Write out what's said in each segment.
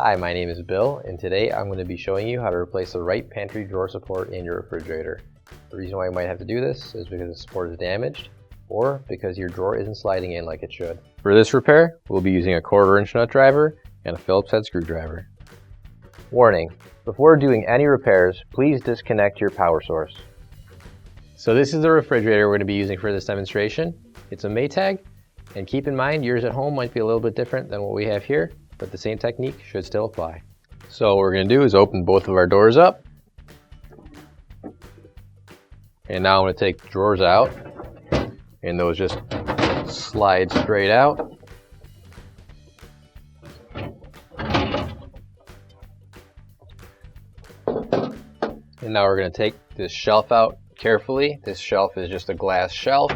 Hi, my name is Bill, and today I'm going to be showing you how to replace the right pantry drawer support in your refrigerator. The reason why you might have to do this is because the support is damaged, or because your drawer isn't sliding in like it should. For this repair, we'll be using a 1/4" nut driver and a Phillips head screwdriver. Warning: before doing any repairs, please disconnect your power source. So this is the refrigerator we're going to be using for this demonstration. It's a Maytag, and keep in mind yours at home might be a little bit different than what we have here, but the same technique should still apply. So what we're going to do is open both of our doors up. And now I'm going to take the drawers out, and those just slide straight out. And now we're going to take this shelf out carefully. This shelf is just a glass shelf,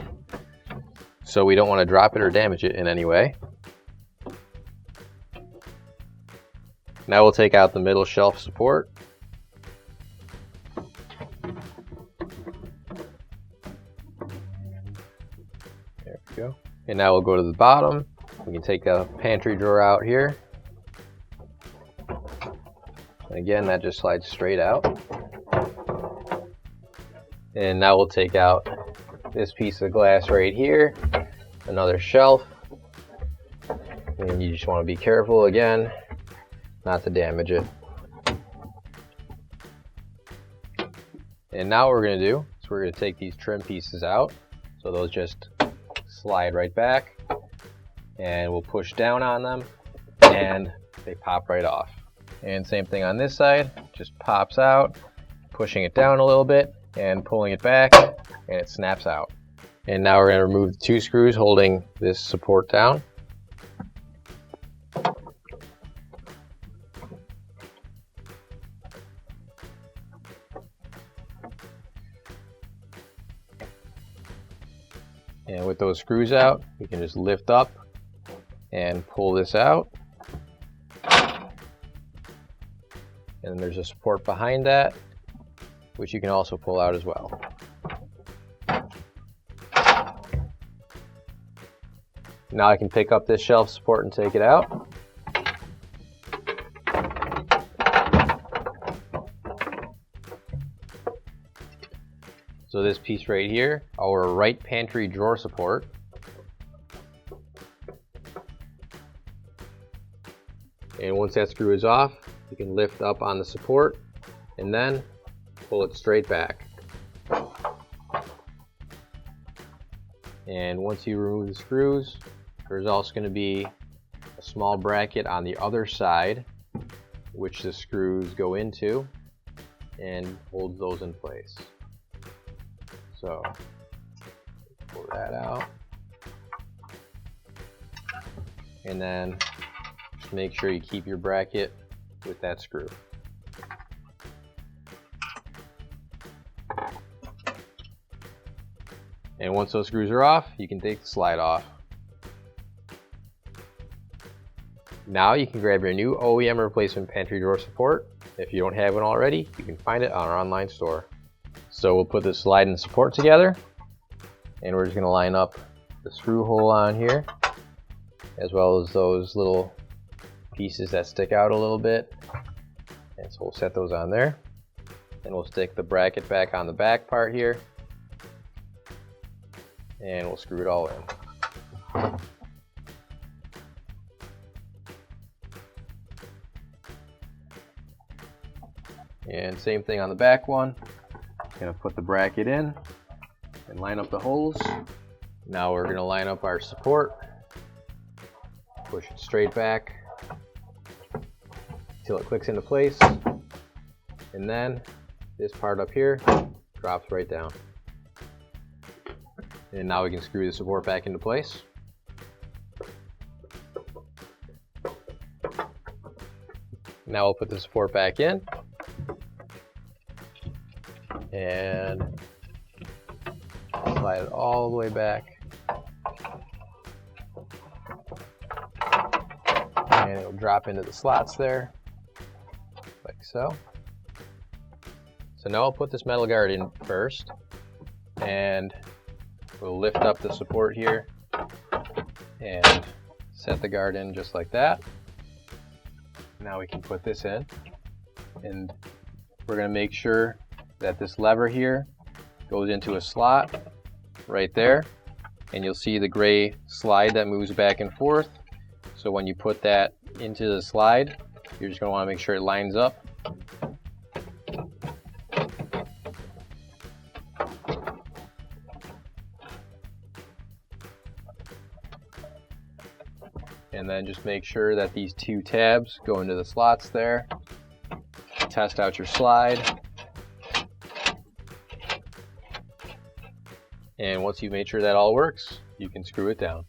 so we don't want to drop it or damage it in any way. Now we'll take out the middle shelf support. There we go. And now we'll go to the bottom. We can take a pantry drawer out here. And again, that just slides straight out. And now we'll take out this piece of glass right here, another shelf. And you just want to be careful again not to damage it. And now what we're going to do is we're going to take these trim pieces out. So those just slide right back, and we'll push down on them and they pop right off. And same thing on this side, just pops out, pushing it down a little bit and pulling it back, and it snaps out. And now we're going to remove the 2 screws holding this support down. And with those screws out, you can just lift up and pull this out. And there's a support behind that, which you can also pull out as well. Now I can pick up this shelf support and take it out. So this piece right here, our right pantry drawer support. And once that screw is off, you can lift up on the support and then pull it straight back. And once you remove the screws, there's also going to be a small bracket on the other side, which the screws go into and holds those in place. So pull that out, and then just make sure you keep your bracket with that screw. And once those screws are off, you can take the slide off. Now you can grab your new OEM replacement pantry drawer support. If you don't have one already, you can find it on our online store. So we'll put the slide and support together, and we're just going to line up the screw hole on here, as well as those little pieces that stick out a little bit. And so we'll set those on there, and we'll stick the bracket back on the back part here, and we'll screw it all in. And same thing on the back one. Going to put the bracket in and line up the holes. Now we're going to line up our support, push it straight back until it clicks into place, and then this part up here drops right down. And now we can screw the support back into place. Now we'll put the support back in and slide it all the way back, and it'll drop into the slots there, like so. So now I'll put this metal guard in first, and we'll lift up the support here and set the guard in just like that. Now we can put this in, and we're going to make sure that this lever here goes into a slot right there, and you'll see the gray slide that moves back and forth. So when you put that into the slide, you're just going to want to make sure it lines up. And then just make sure that these two tabs go into the slots there. Test out your slide. And once you've made sure that all works, you can screw it down.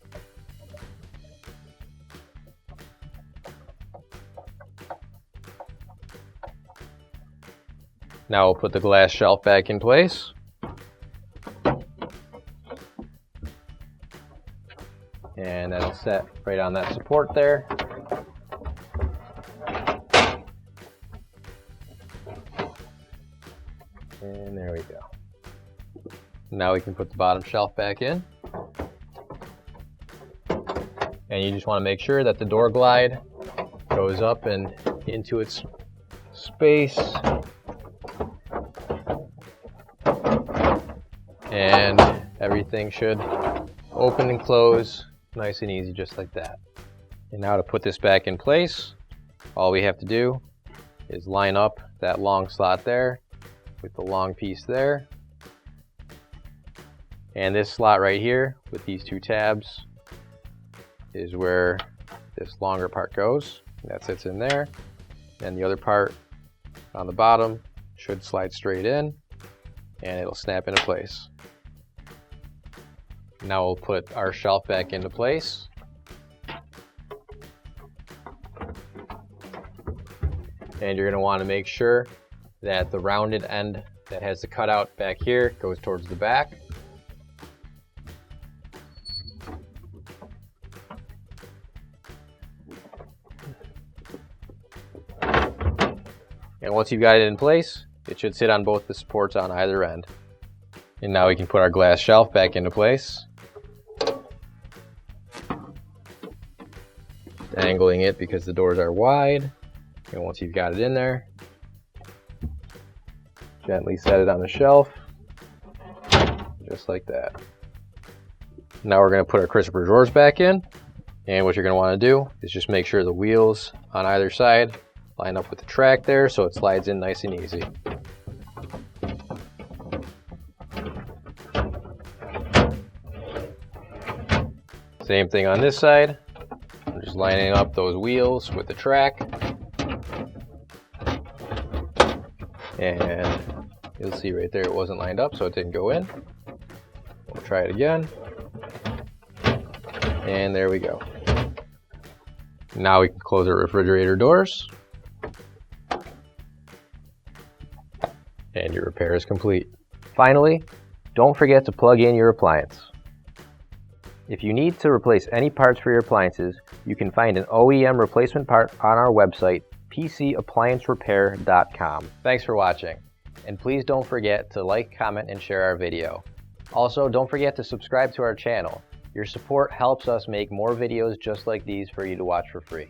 Now we'll put the glass shelf back in place. And that'll set right on that support there. And there we go. Now we can put the bottom shelf back in. And you just want to make sure that the door glide goes up and into its space. And everything should open and close nice and easy, just like that. And now to put this back in place, all we have to do is line up that long slot there with the long piece there. And this slot right here with these two tabs is where this longer part goes. That sits in there. And the other part on the bottom should slide straight in, and it'll snap into place. Now we'll put our shelf back into place. And you're going to want to make sure that the rounded end that has the cutout back here goes towards the back. And once you've got it in place, it should sit on both the supports on either end. And now we can put our glass shelf back into place. Angling it because the doors are wide. And once you've got it in there, gently set it on the shelf, just like that. Now we're going to put our crisper drawers back in. And what you're going to want to do is just make sure the wheels on either side line up with the track there so it slides in nice and easy. Same thing on this side. I'm just lining up those wheels with the track. And you'll see right there it wasn't lined up, so it didn't go in. We'll try it again. And there we go. Now we can close our refrigerator doors. And your repair is complete. Finally, don't forget to plug in your appliance. If you need to replace any parts for your appliances, you can find an OEM replacement part on our website, PCApplianceRepair.com. Thanks for watching, and please don't forget to like, comment, and share our video. Also, don't forget to subscribe to our channel. Your support helps us make more videos just like these for you to watch for free.